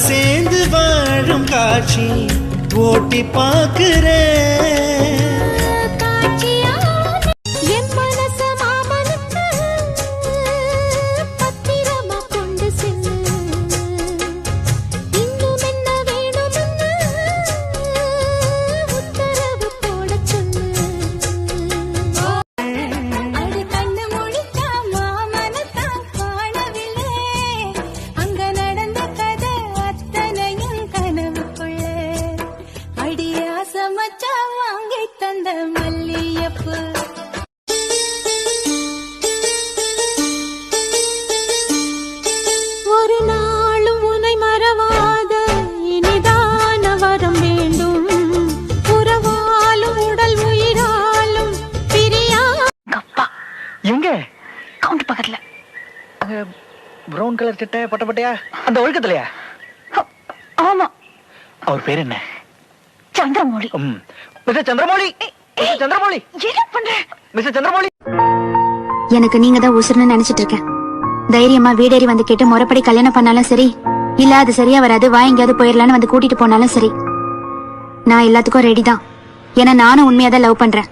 சேர்ந்து வாழும் காட்சி ஓட்டி பார்க்கிறேன். ஒரு நாளும் உன்னை மறவாத இனிதான வரம் வேண்டும். உறவாலும் உடல் உயிராலும் பிரியா. அப்பா எங்க கவுண்ட் பக்கத்துல பிரவுன் கலர் சட்டை பட்டப்பட்டையா அந்த ஒழுக்கத்துலயா? ஆமா. அவர் பேர் என்ன? சந்திரமௌலி. மிஸ்டர் சந்திரமௌலி, மிஸ்டர் சந்திரமௌலி, என்ன பண்ற? மிஸ்டர் சந்திரமௌலி, எனக்கு நீங்க தான் உசுர்னு நினைச்சிட்டு இருக்கேன். தைரியமா வீடேறி வந்து கேட்டு முறைப்படி கல்யாணம் பண்ணாலும் சரி, இல்ல அது சரியா வராது வா எங்கேயாவது போயிடலான்னு வந்து கூட்டிட்டு போனாலும் சரி, நான் எல்லாத்துக்கும் ரெடி தான். ஏன்னா நானும் உண்மையாதான் லவ் பண்றேன்.